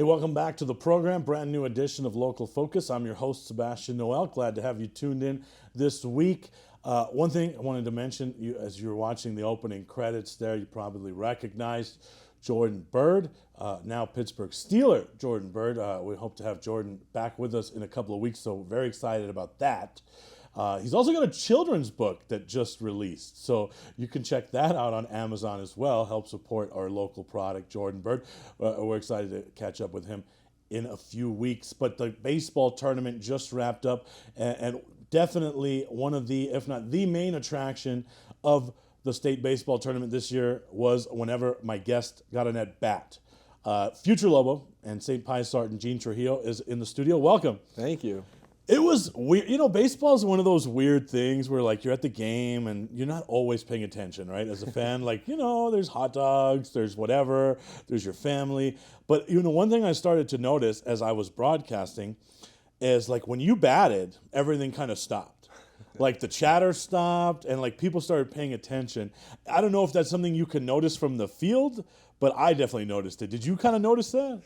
Welcome back to the program. Brand new edition of Local Focus. I'm your host, Sebastian Noel. Glad to have you tuned in this week. One thing I wanted to mention, as you were watching the opening credits there, you probably recognized Jordan Bird, now Pittsburgh Steeler Jordan Bird. We hope to have Jordan back with us in a couple of weeks, so very excited about that. He's also got a children's book that just released, so you can check that out on Amazon as well. Help support our local product, Jordan Bird. We're excited to catch up with him in a few weeks. But the baseball tournament just wrapped up, and definitely one of the, if not the main attraction of the state baseball tournament this year was whenever my guest got an at-bat. Future Lobo and St. Pius Sergeant Gene Trujillo is in the studio. Welcome. Thank you. It was weird. You know, baseball is one of those weird things where, like, you're at the game and you're not always paying attention, right? As a fan, like, you know, there's hot dogs, there's whatever, there's your family. But, you know, one thing I started to notice as I was broadcasting is, like, when you batted, everything kind of stopped. Like, the chatter stopped and, like, people started paying attention. I don't know if that's something you can notice from the field, but I definitely noticed it. Did you kind of notice that?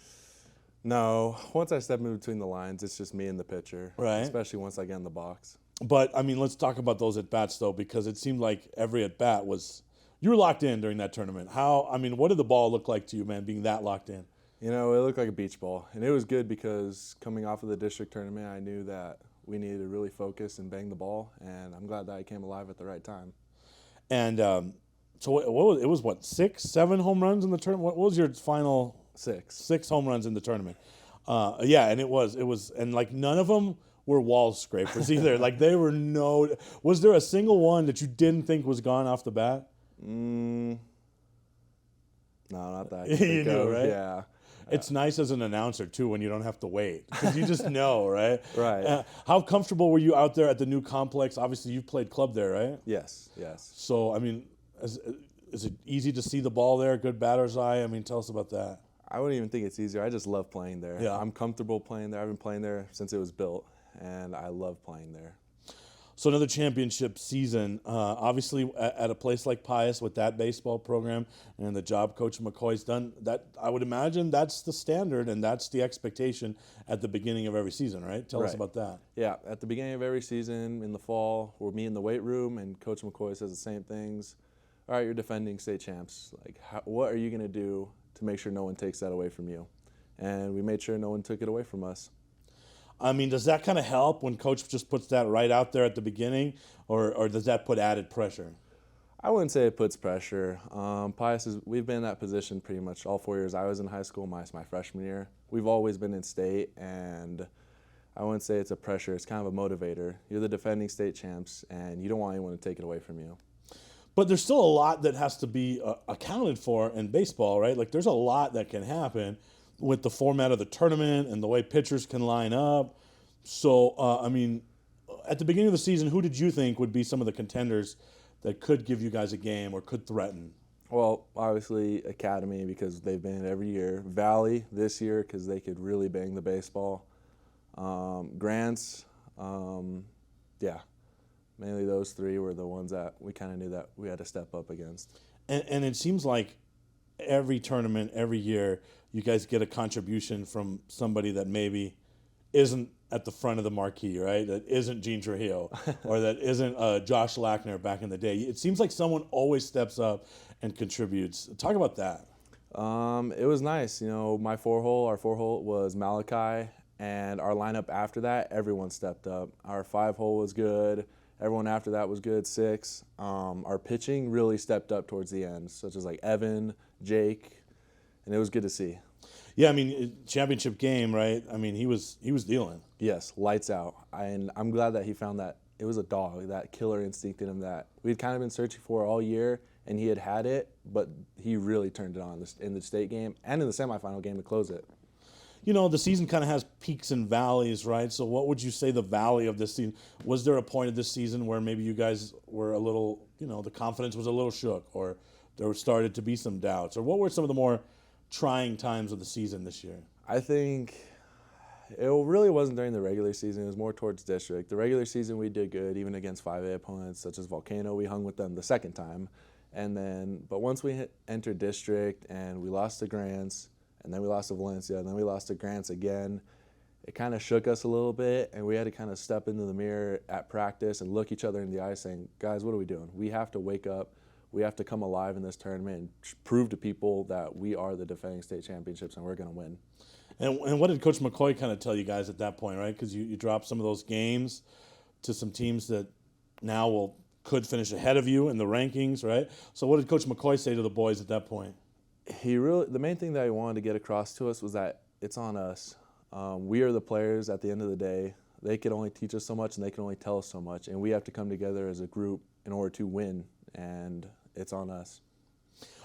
No, once I step in between the lines, it's just me and the pitcher. Right. Especially once I get in the box. But, I mean, let's talk about those at-bats, though, because it seemed like every at-bat was – you were locked in during that tournament. What did the ball look like to you, man, being that locked in? You know, it looked like a beach ball. And it was good because coming off of the district tournament, I knew that we needed to really focus and bang the ball. And I'm glad that I came alive at the right time. And so it was, 6, 7 home runs in the tournament? What was your final – 6. 6 home runs in the tournament. Yeah, and it was, and like none of them were wall scrapers either. Like they were was there a single one that you didn't think was gone off the bat? No, not that. You knew, right? Yeah. It's nice as an announcer, too, when you don't have to wait. Because you just know, right? Right. How comfortable were you out there at the new complex? Obviously, you've played club there, right? Yes. So, I mean, is it easy to see the ball there? Good batter's eye? I mean, tell us about that. I wouldn't even think it's easier. I just love playing there. Yeah. I'm comfortable playing there. I've been playing there since it was built, and I love playing there. So another championship season, obviously at a place like Pius with that baseball program and the job Coach McCoy's done, that I would imagine that's the standard and that's the expectation at the beginning of every season, right? Tell us about that. Yeah, at the beginning of every season in the fall, we'll meet in the weight room and Coach McCoy says the same things. All right, you're defending state champs. Like, what are you going to do to make sure no one takes that away from you? And we made sure no one took it away from us. I mean, does that kind of help when Coach just puts that right out there at the beginning, or does that put added pressure? I wouldn't say it puts pressure. We've been in that position pretty much all 4 years I was in high school, my freshman year. We've always been in state, and I wouldn't say it's a pressure. It's kind of a motivator. You're the defending state champs, and you don't want anyone to take it away from you. But there's still a lot that has to be accounted for in baseball, right? Like, there's a lot that can happen with the format of the tournament and the way pitchers can line up. So, I mean, at the beginning of the season, who did you think would be some of the contenders that could give you guys a game or could threaten? Well, obviously Academy because they've been it every year. Valley this year because they could really bang the baseball. Grants, yeah. Mainly those three were the ones that we kind of knew that we had to step up against. And it seems like every tournament, every year, you guys get a contribution from somebody that maybe isn't at the front of the marquee, right? That isn't Gene Trujillo or that isn't Josh Lackner back in the day. It seems like someone always steps up and contributes. Talk about that. It was nice. You know, our 4-hole was Malachi, and our lineup after that, everyone stepped up. Our 5-hole was good. Everyone after that was good, 6. Our pitching really stepped up towards the end, such as like Evan, Jake, and it was good to see. Yeah, I mean, championship game, right? I mean, he was dealing. Yes, lights out. And I'm glad that he found that it was a dog, that killer instinct in him that we'd kind of been searching for all year, and he had it, but he really turned it on in the state game and in the semifinal game to close it. You know, the season kind of has peaks and valleys, right? So what would you say the valley of this season? Was there a point of this season where maybe you guys were a little, you know, the confidence was a little shook, or there started to be some doubts? Or what were some of the more trying times of the season this year? I think it really wasn't during the regular season. It was more towards district. The regular season we did good, even against 5A opponents such as Volcano. We hung with them the second time. But once we entered district and we lost the Grants, and then we lost to Valencia, and then we lost to Grants again. It kind of shook us a little bit, and we had to kind of step into the mirror at practice and look each other in the eye saying, guys, what are we doing? We have to wake up. We have to come alive in this tournament and prove to people that we are the defending state championships and we're going to win. And what did Coach McCoy kind of tell you guys at that point, right? Because you dropped some of those games to some teams that now could finish ahead of you in the rankings, right? So what did Coach McCoy say to the boys at that point? The main thing that he wanted to get across to us was that it's on us. We are the players at the end of the day. They can only teach us so much and they can only tell us so much, and we have to come together as a group in order to win, and it's on us.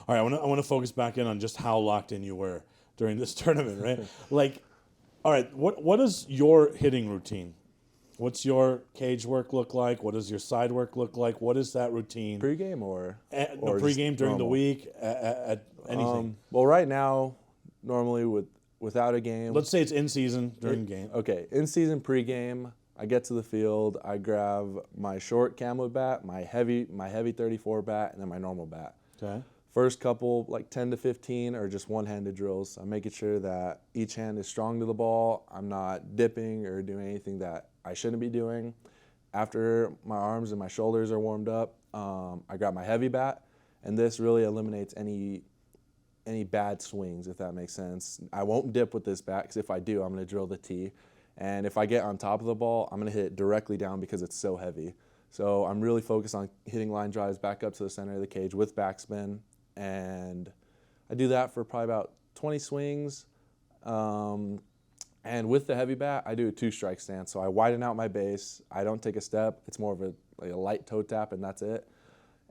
All right, I want to focus back in on just how locked in you were during this tournament, right? Like, all right, what is your hitting routine? What's your cage work look like? What does your side work look like? What is that routine? Pre-game or pre-game during the week at anything? Well, right now, normally without a game. Let's say it's in season during game. Okay, in season pre-game, I get to the field, I grab my short camo bat, my heavy 34 bat, and then my normal bat. Okay. First couple, like 10 to 15, are just one-handed drills. I'm making sure that each hand is strong to the ball. I'm not dipping or doing anything that I shouldn't be doing. After my arms and my shoulders are warmed up, I grab my heavy bat, and this really eliminates any bad swings, if that makes sense. I won't dip with this bat, because if I do, I'm going to drill the tee. And if I get on top of the ball, I'm going to hit it directly down because it's so heavy. So I'm really focused on hitting line drives back up to the center of the cage with backspin. And I do that for probably about 20 swings. And with the heavy bat, I do a 2-strike stance. So I widen out my base. I don't take a step. It's more of a light toe tap, and that's it.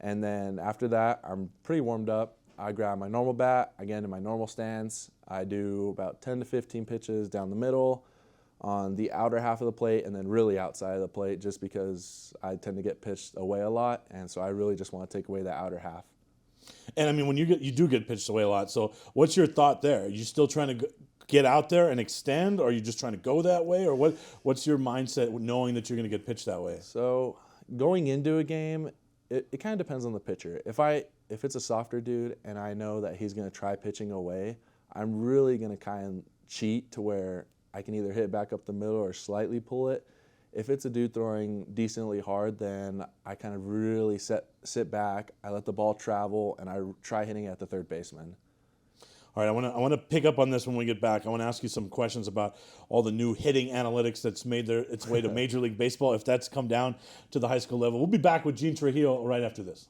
And then after that, I'm pretty warmed up. I grab my normal bat, again in my normal stance. I do about 10 to 15 pitches down the middle on the outer half of the plate, and then really outside of the plate, just because I tend to get pitched away a lot, and so I really just want to take away the outer half. And I mean, when you do get pitched away a lot, so what's your thought there? Are you still trying to get out there and extend, or are you just trying to go that way, or what's your mindset knowing that you're going to get pitched that way? So going into a game, it kind of depends on the pitcher. If it's a softer dude and I know that he's going to try pitching away, I'm really going to kind of cheat to where I can either hit back up the middle or slightly pull it. If it's a dude throwing decently hard, then I kind of really sit back, I let the ball travel, and I try hitting it at the third baseman. All right, I want to pick up on this when we get back. I want to ask you some questions about all the new hitting analytics that's made its way to Major League Baseball, if that's come down to the high school level. We'll be back with Gene Trujillo right after this.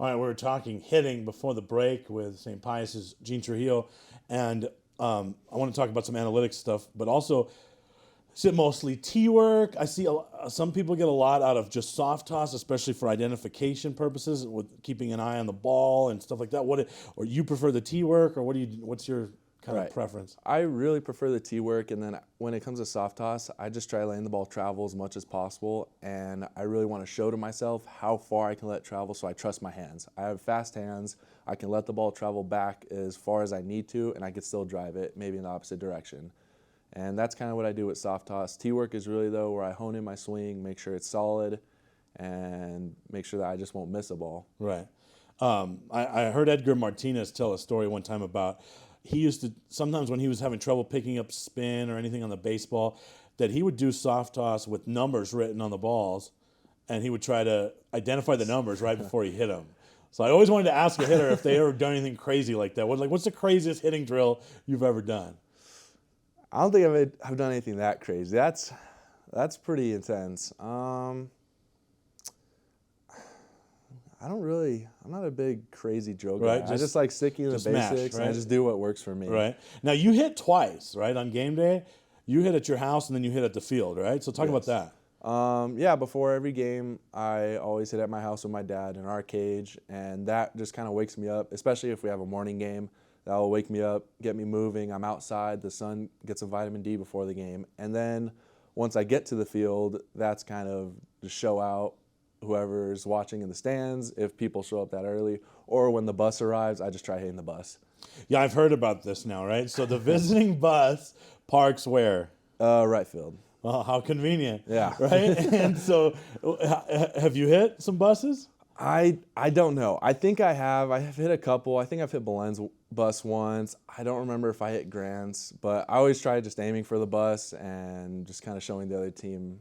All right, we were talking hitting before the break with St. Pius's Gene Trujillo, and I want to talk about some analytics stuff, but also, is it mostly tee work? I see some people get a lot out of just soft toss, especially for identification purposes, with keeping an eye on the ball and stuff like that. Or you prefer the tee work, or what's your kind of preference? I really prefer the tee work, and then when it comes to soft toss, I just try letting the ball travel as much as possible, and I really want to show to myself how far I can let it travel, so I trust my hands. I have fast hands. I can let the ball travel back as far as I need to, and I can still drive it, maybe in the opposite direction. And that's kind of what I do with soft toss. Tee work is really, though, where I hone in my swing, make sure it's solid, and make sure that I just won't miss a ball. Right. I heard Edgar Martinez tell a story one time about he used to, sometimes when he was having trouble picking up spin or anything on the baseball, that he would do soft toss with numbers written on the balls, and he would try to identify the numbers right before he hit them. So I always wanted to ask a hitter if they ever done anything crazy like that. What's the craziest hitting drill you've ever done? I don't think I've done anything that crazy. That's pretty intense. I'm not a big crazy drill guy. I just like sticking to the basics, and I just do what works for me. Right. Now, you hit twice, right, on game day? You hit at your house, and then you hit at the field, right? So talk about that. Yeah, before every game, I always hit at my house with my dad in our cage, and that just kind of wakes me up, especially if we have a morning game. That will wake me up, get me moving. I'm outside, the sun gets some vitamin D before the game. And then once I get to the field, that's kind of to show out whoever's watching in the stands, if people show up that early, or when the bus arrives, I just try hitting the bus. Yeah, I've heard about this now, right? So the visiting bus parks where? Right field. Well, how convenient. Yeah. Right? And so have you hit some buses? I don't know. I think I have. I have hit a couple. I think I've hit Belen's bus once. I don't remember if I hit Grant's, but I always try just aiming for the bus and just kind of showing the other team.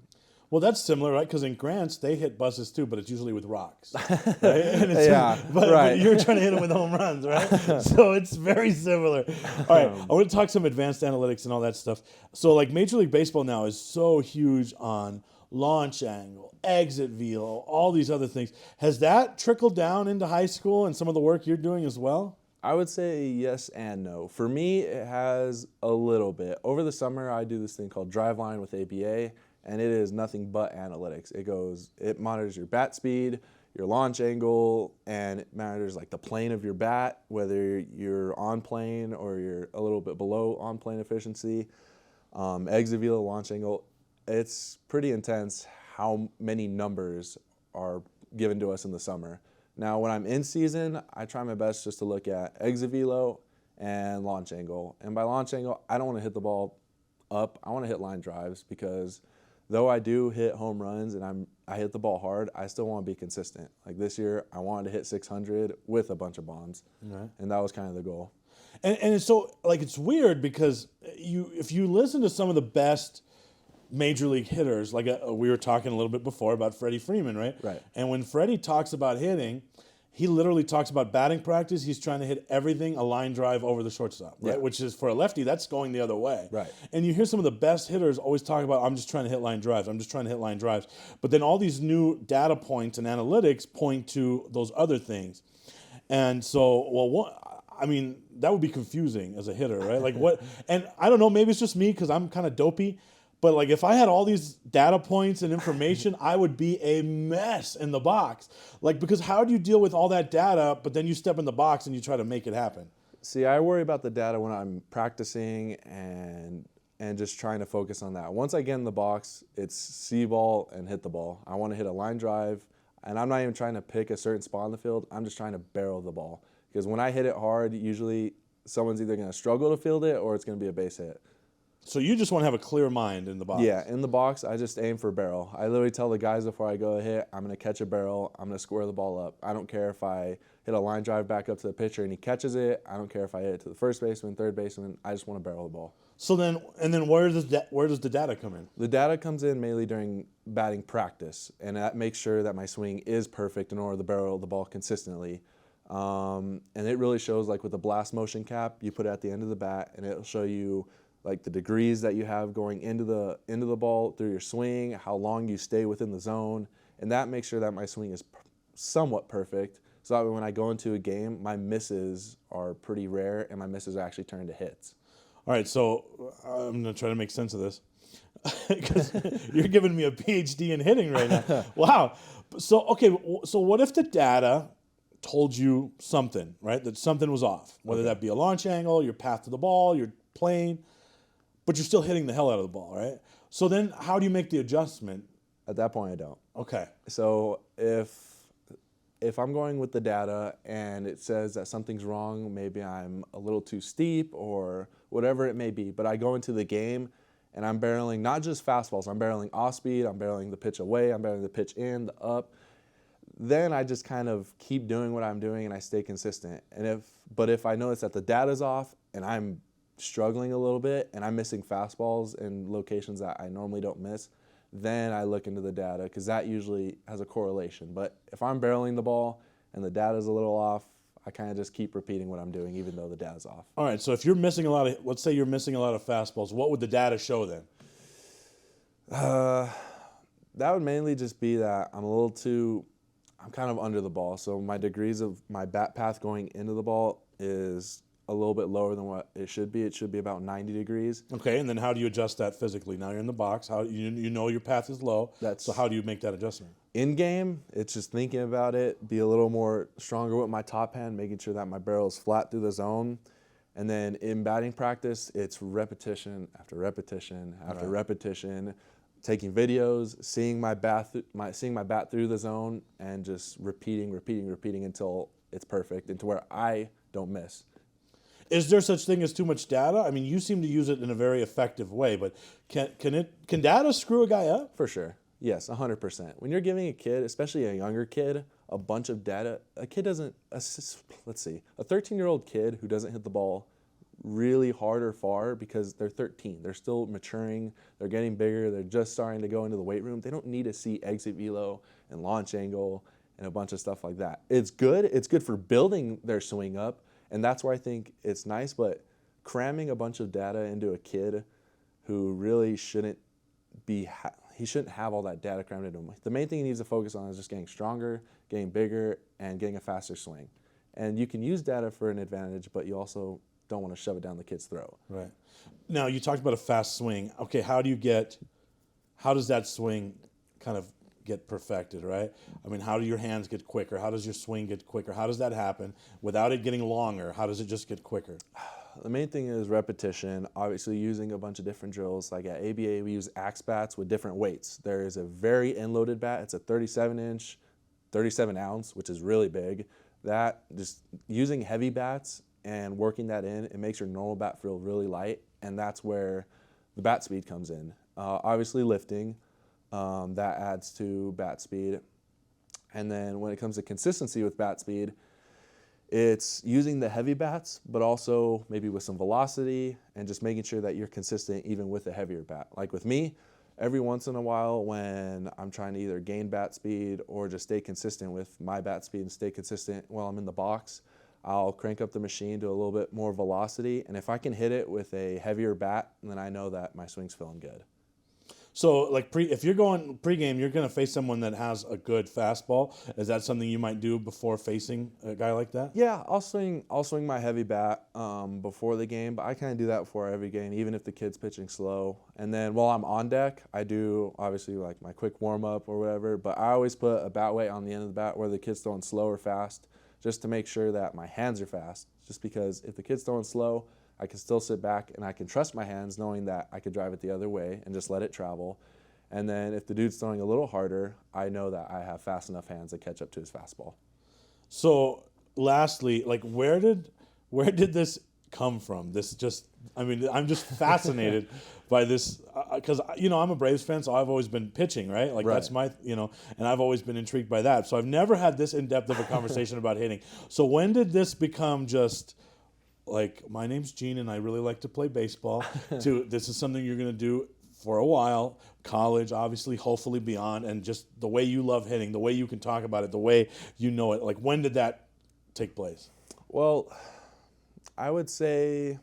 Well, that's similar, right? Because in Grants, they hit buses too, but it's usually with rocks. Right? And Yeah, but right. you're trying to hit them with home runs, right? So it's very similar. All right, I want to talk some advanced analytics and all that stuff. So, like, Major League Baseball now is so huge on launch angle, exit velo, all these other things. Has that trickled down into high school and some of the work you're doing as well? I would say yes and no. For me, it has a little bit. Over the summer, I do this thing called Driveline with ABA, and it is nothing but analytics. It monitors your bat speed, your launch angle, and it monitors like the plane of your bat, whether you're on plane or you're a little bit below on plane efficiency, exit velo, launch angle. It's pretty intense how many numbers are given to us in the summer. Now, when I'm in season, I try my best just to look at exit velo and launch angle. And by launch angle, I don't want to hit the ball up. I want to hit line drives because though I do hit home runs and I hit the ball hard, I still want to be consistent. Like this year, I wanted to hit 600 with a bunch of bombs, Right. and that was kind of the goal. And it's so, like, it's weird because if you listen to some of the best major league hitters, like we were talking a little bit before about Freddie Freeman, right? Right. And when Freddie talks about hitting, he literally talks about batting practice. He's trying to hit everything a line drive over the shortstop, right? Yeah. Which is, for a lefty, that's going the other way. Right. And you hear some of the best hitters always talk about, I'm just trying to hit line drives. I'm just trying to hit line drives. But then all these new data points and analytics point to those other things. And so, that would be confusing as a hitter, right? Like what? And I don't know, maybe it's just me because I'm kind of dopey. But like if I had all these data points and information, I would be a mess in the box. Like, because how do you deal with all that data, but then you step in the box and you try to make it happen? See, I worry about the data when I'm practicing and just trying to focus on that. Once I get in the box, it's see ball and hit the ball. I want to hit a line drive, and I'm not even trying to pick a certain spot on the field. I'm just trying to barrel the ball. Because when I hit it hard, usually someone's either going to struggle to field it or it's going to be a base hit. So you just want to have a clear mind in the box. Yeah, in the box, I just aim for barrel. I literally tell the guys before I go to hit, I'm going to catch a barrel. I'm going to square the ball up. I don't care if I hit a line drive back up to the pitcher and he catches it. I don't care if I hit it to the first baseman, third baseman. I just want to barrel the ball. So then where does the data come in? The data comes in mainly during batting practice, and that makes sure that my swing is perfect in order to barrel the ball consistently. And it really shows, like with the blast motion cap, you put it at the end of the bat, and it'll show you like the degrees that you have going into the ball through your swing, how long you stay within the zone, and that makes sure that my swing is somewhat perfect. So that when I go into a game, my misses are pretty rare, and my misses are actually turned to hits. All right, so I'm going to try to make sense of this because you're giving me a PhD in hitting right now. Wow. So what if the data told you something, right, that something was off, whether that be a launch angle, your path to the ball, your plane, but you're still hitting the hell out of the ball, right? So then how do you make the adjustment? At that point, I don't. Okay. So if I'm going with the data and it says that something's wrong, maybe I'm a little too steep or whatever it may be, but I go into the game and I'm barreling not just fastballs, I'm barreling off speed, I'm barreling the pitch away, I'm barreling the pitch in, the up. Then I just kind of keep doing what I'm doing and I stay consistent. But if I notice that the data's off and I'm struggling a little bit and I'm missing fastballs in locations that I normally don't miss, then I look into the data because that usually has a correlation. But if I'm barreling the ball and the data's a little off, I kind of just keep repeating what I'm doing even though the data's off. All right, so if you're missing let's say you're missing a lot of fastballs, what would the data show then? That would mainly just be that I'm kind of under the ball. So my degrees of my bat path going into the ball is a little bit lower than what it should be. It should be about 90 degrees. Okay, and then how do you adjust that physically? Now you're in the box. How you know your path is low. So how do you make that adjustment? In game, it's just thinking about it, be a little more stronger with my top hand, making sure that my barrel is flat through the zone. And then in batting practice, it's repetition after repetition after repetition, taking videos, seeing my bat through the zone, and just repeating until it's perfect and to where I don't miss. Is there such thing as too much data? I mean, you seem to use it in a very effective way, but can data screw a guy up? For sure. Yes, 100%. When you're giving a kid, especially a younger kid, a bunch of data, a kid doesn't, let's see, a 13-year-old kid who doesn't hit the ball really hard or far because they're 13. They're still maturing. They're getting bigger. They're just starting to go into the weight room. They don't need to see exit velo and launch angle and a bunch of stuff like that. It's good. It's good for building their swing up, and that's where I think it's nice, but cramming a bunch of data into a kid who really shouldn't be he shouldn't have all that data crammed into him. The main thing he needs to focus on is just getting stronger, getting bigger, and getting a faster swing. And you can use data for an advantage, but you also don't want to shove it down the kid's throat. Right. Now, you talked about a fast swing. Okay, how does that swing kind of get perfected, right? I mean, how do your hands get quicker? How does your swing get quicker? How does that happen? Without it getting longer, how does it just get quicker? The main thing is repetition, obviously using a bunch of different drills. Like at ABA, we use axe bats with different weights. There is a very end-loaded bat. It's a 37-inch, 37-ounce, which is really big. That, just using heavy bats and working that in, it makes your normal bat feel really light, and that's where the bat speed comes in. Obviously lifting, that adds to bat speed. And then when it comes to consistency with bat speed, it's using the heavy bats, but also maybe with some velocity and just making sure that you're consistent even with a heavier bat. Like with me, every once in a while when I'm trying to either gain bat speed or just stay consistent with my bat speed and stay consistent while I'm in the box, I'll crank up the machine to a little bit more velocity. And if I can hit it with a heavier bat, then I know that my swing's feeling good. So, like if you're going pregame, you're going to face someone that has a good fastball. Is that something you might do before facing a guy like that? Yeah, I'll swing my heavy bat before the game, but I kind of do that before every game, even if the kid's pitching slow. And then while I'm on deck, I do obviously like my quick warm up or whatever. But I always put a bat weight on the end of the bat where the kid's throwing slow or fast, just to make sure that my hands are fast. Just because if the kid's throwing slow, I can still sit back and I can trust my hands knowing that I could drive it the other way and just let it travel. And then if the dude's throwing a little harder, I know that I have fast enough hands to catch up to his fastball. So lastly, like where did this come from? I'm just fascinated by this because, I'm a Braves fan, so I've always been pitching, right? Like that's my, and I've always been intrigued by that. So I've never had this in-depth of a conversation about hitting. So when did this become just like, my name's Gene and I really like to play baseball, to this is something you're going to do for a while, college, obviously, hopefully beyond, and just the way you love hitting, the way you can talk about it, the way you know it. Like, when did that take place? Well, I would say,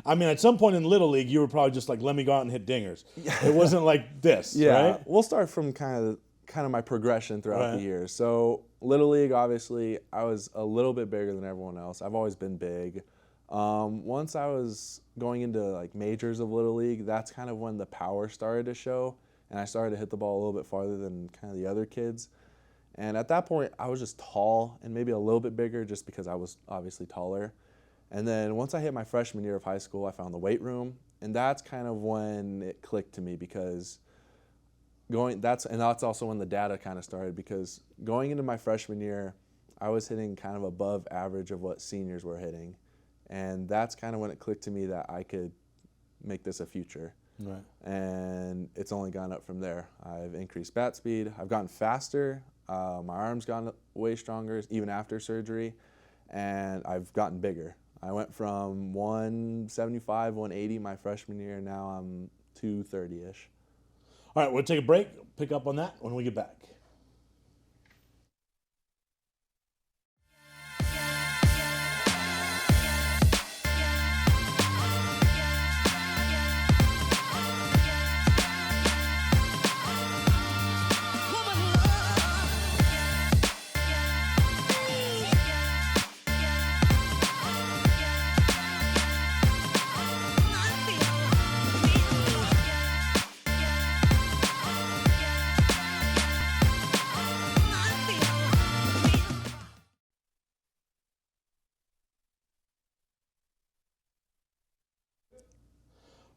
I mean, at some point in Little League, you were probably just like, let me go out and hit dingers. It wasn't like this, right? We'll start from kind of my progression throughout the years. So Little League, obviously, I was a little bit bigger than everyone else. I've always been big. Once I was going into like majors of Little League, that's kind of when the power started to show, and I started to hit the ball a little bit farther than kind of the other kids. And at that point, I was just tall and maybe a little bit bigger just because I was obviously taller. And then once I hit my freshman year of high school, I found the weight room, and that's kind of when it clicked to me because that's also when the data kind of started, because going into my freshman year, I was hitting kind of above average of what seniors were hitting. And that's kind of when it clicked to me that I could make this a future. Right. And it's only gone up from there. I've increased bat speed. I've gotten faster. My arm's gotten way stronger even after surgery. And I've gotten bigger. I went from 175, 180 my freshman year. Now I'm 230-ish. All right, we'll take a break. Pick up on that when we get back.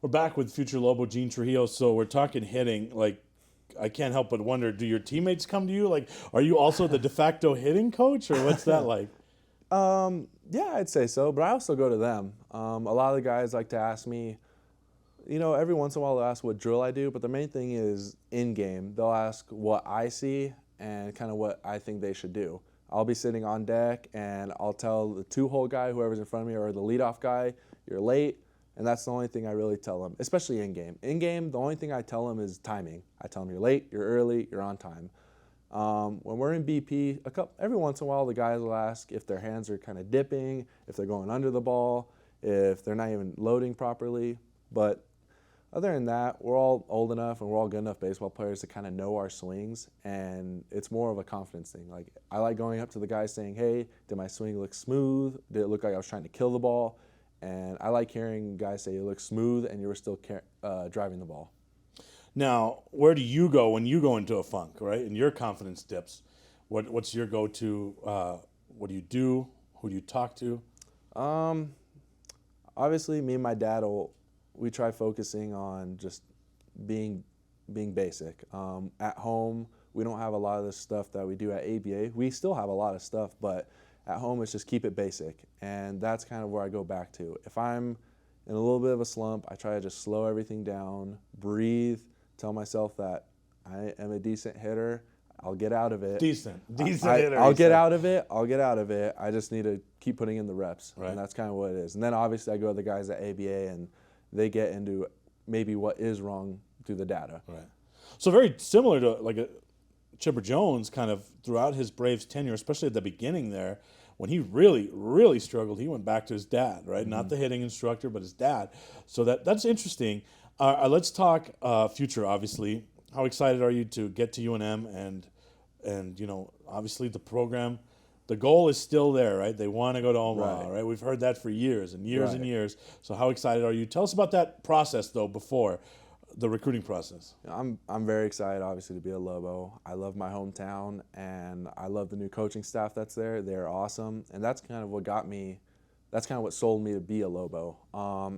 We're back with future Lobo Gene Trujillo. So we're talking hitting. Like, I can't help but wonder, do your teammates come to you? Like, are you also the de facto hitting coach, or what's that like? Yeah, I'd say so, but I also go to them. A lot of the guys like to ask me, every once in a while they'll ask what drill I do, but the main thing is in-game. They'll ask what I see and kind of what I think they should do. I'll be sitting on deck, and I'll tell the two-hole guy, whoever's in front of me, or the leadoff guy, you're late. And that's the only thing I really tell them, especially in-game. In-game, the only thing I tell them is timing. I tell them you're late, you're early, you're on time. When we're in BP, every once in a while the guys will ask if their hands are kind of dipping, if they're going under the ball, if they're not even loading properly. But other than that, we're all old enough and we're all good enough baseball players to kind of know our swings, and it's more of a confidence thing. Like, I like going up to the guys saying, hey, did my swing look smooth? Did it look like I was trying to kill the ball? And I like hearing guys say, you look smooth and you were still driving the ball. Now, where do you go when you go into a funk, right? And your confidence dips. What's your go-to? What do you do? Who do you talk to? Obviously, me and my dad we try focusing on just being basic. At home, we don't have a lot of the stuff that we do at ABA. We still have a lot of stuff, but at home, it's just keep it basic, and that's kind of where I go back to. If I'm in a little bit of a slump, I try to just slow everything down, breathe, tell myself that I am a decent hitter. I'll get out of it. Decent hitter. I'll get out of it. I just need to keep putting in the reps, right. And that's kind of what it is. And then obviously I go to the guys at ABA, and they get into maybe what is wrong through the data. Right. So very similar to like Chipper Jones, kind of throughout his Braves tenure, especially at the beginning there, when he really, really struggled, he went back to his dad, right? Mm-hmm. Not the hitting instructor, but his dad. So that's interesting. Let's talk future, obviously. How excited are you to get to UNM and obviously the program, the goal is still there, right? They want to go to Omaha, right? We've heard that for years and years and years. So how excited are you? Tell us about that process, though, before the recruiting process. I'm very excited, obviously, to be a Lobo. I love my hometown, and I love the new coaching staff that's there. They're awesome, and that's kind of what got me. That's kind of what sold me to be a Lobo.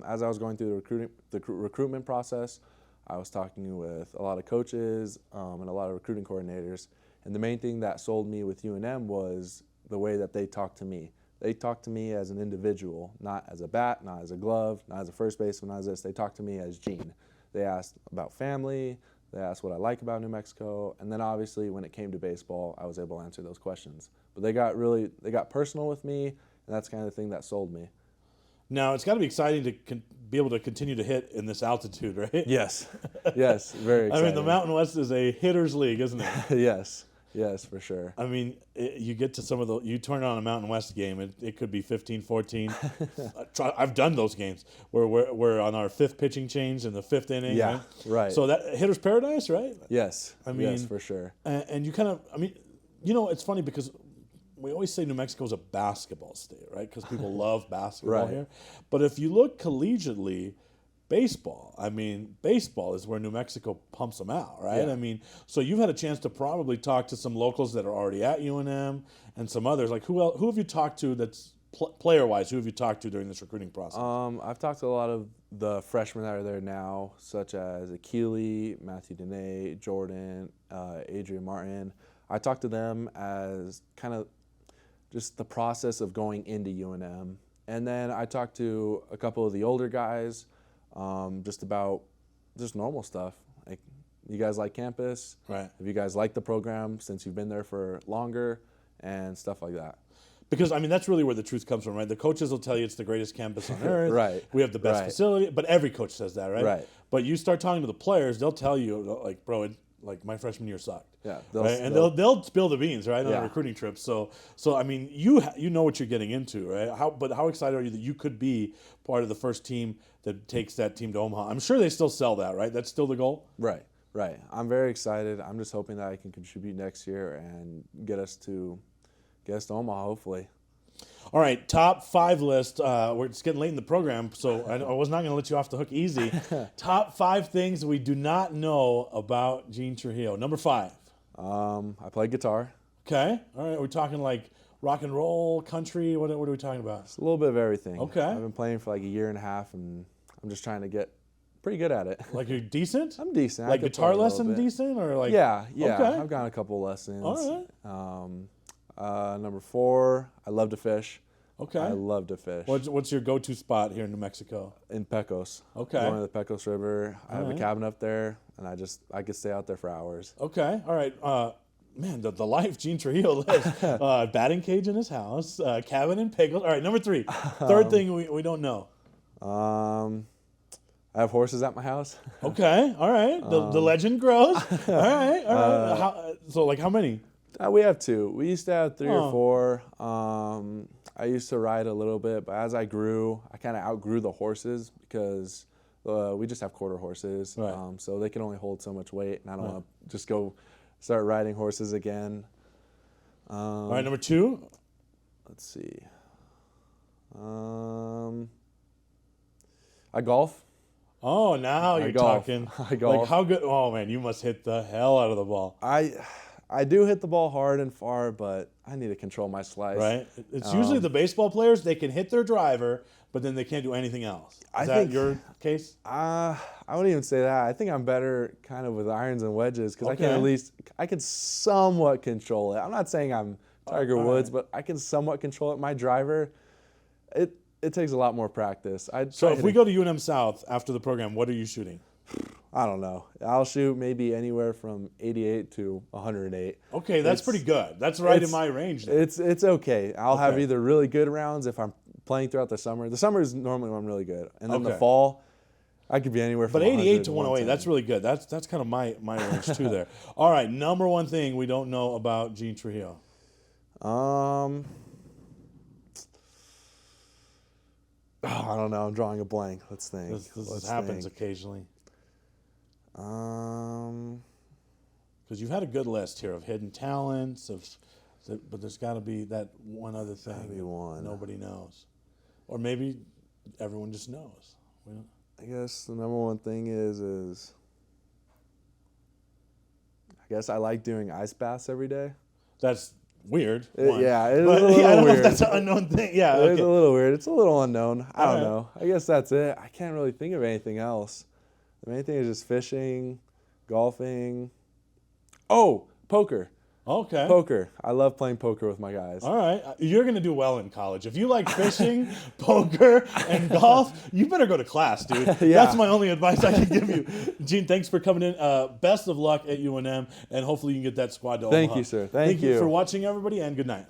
As I was going through the recruitment process, I was talking with a lot of coaches and a lot of recruiting coordinators, and the main thing that sold me with UNM was the way that they talked to me. They talked to me as an individual, not as a bat, not as a glove, not as a first baseman, not as this. They talked to me as Gene. They asked about family, they asked what I like about New Mexico, and then obviously when it came to baseball, I was able to answer those questions. But they got personal with me, and that's kind of the thing that sold me. Now, it's got to be exciting to be able to continue to hit in this altitude, right? Yes, yes, very exciting. I mean, the Mountain West is a hitter's league, isn't it? Yes, for sure. I mean, you get to you turn on a Mountain West game, it could be 15-14. I've done those games where we're on our fifth pitching change in the fifth inning. Yeah, right. So that hitter's paradise, right? Yes, I mean, yes, for sure. And you kind of, it's funny because we always say New Mexico is a basketball state, right? Because people love basketball here. But if you look collegiately, baseball is where New Mexico pumps them out, right? Yeah. So you've had a chance to probably talk to some locals that are already at UNM and some others. Like who have you talked to that's player-wise? Who have you talked to during this recruiting process? I've talked to a lot of the freshmen that are there now, such as Akili, Matthew Dene, Jordan, Adrian Martin. I talked to them as kind of just the process of going into UNM. And then I talked to a couple of the older guys, just about just normal stuff. Like, you guys like campus? Right. Have you guys liked the program since you've been there for longer, and stuff like that? Because, that's really where the truth comes from, right? The coaches will tell you it's the greatest campus on earth. Right. We have the best facility. But every coach says that, right? Right. But you start talking to the players, they'll tell you, like, bro, my freshman year sucked. Yeah. They'll spill the beans, right, on a recruiting trip. So you know what you're getting into, right? How excited are you that you could be part of the first team that takes that team to Omaha? I'm sure they still sell that, right? That's still the goal? Right. I'm very excited. I'm just hoping that I can contribute next year and get us to Omaha, hopefully. All right, top 5 list. We're just getting late in the program, so I was not going to let you off the hook easy. Top 5 things we do not know about Gene Trujillo. Number 5. I play guitar. Okay. All right. Are we talking like rock and roll, country? What are we talking about? It's a little bit of everything. Okay. I've been playing for like a year and a half, and I'm just trying to get pretty good at it. Like you're decent? I'm decent. I Like could guitar play a little lesson bit. decent or like? Yeah. Okay. I've gotten a couple lessons. All right. Number 4, I love to fish. Okay. I love to fish. What's your go-to spot here in New Mexico? In Pecos. Okay. Going to the Pecos River. I have right. a cabin up there, and I could stay out there for hours. Okay. All right. Man, the life Gene Trujillo lives. Batting cage in his house, cabin in Pecos. All right, number 3. Third thing we don't know. I have horses at my house. Okay. All right. The legend grows. All right. All right. So like how many? We have 2. We used to have 3 Oh. or 4. I used to ride a little bit, but as I grew, I kind of outgrew the horses because we just have quarter horses. Right. So they can only hold so much weight, and I don't want to just go start riding horses again. All right, number 2. Let's see. I golf. Oh, now you're golf. talking. I golf. Like how good? Oh man, you must hit the hell out of the ball. I do hit the ball hard and far, but I need to control my slice. Right. It's usually the baseball players. They can hit their driver, but then they can't do anything else. Is that your case? I wouldn't even say that. I think I'm better kind of with irons and wedges because I can somewhat control it. I'm not saying I'm Tiger Woods, but I can somewhat control it. My driver, it takes a lot more practice. So if we go to UNM South after the program, what are you shooting? I don't know. I'll shoot maybe anywhere from 88 to 108. Okay, that's pretty good. That's right in my range. Then. It's okay. I'll have either really good rounds if I'm playing throughout the summer. The summer is normally when I'm really good, and then the fall, I could be anywhere from. But 88 to 108, 108, that's really good. That's kind of my range too there. All right, number 1 thing we don't know about Gene Trujillo. I don't know. I'm drawing a blank. Let's think. This happens occasionally. Because you've had a good list here of hidden talents, but there's got to be that one other thing Gotta be one. nobody knows, or maybe everyone just knows. I guess the number 1 thing is I guess I like doing ice baths every day. That's weird. It is a little I don't weird. know if that's an unknown thing. Yeah, It's okay. a little weird. It's a little unknown. I don't Alright. know. I guess that's it. I can't really think of anything else. The main thing is just fishing, golfing. Oh, poker. Okay. Poker. I love playing poker with my guys. All right. You're going to do well in college. If you like fishing, poker, and golf, you better go to class, dude. Yeah. That's my only advice I can give you. Gene, thanks for coming in. Best of luck at UNM, and hopefully you can get that squad to Omaha. Thank you, sir. Thank you for watching, everybody, and good night.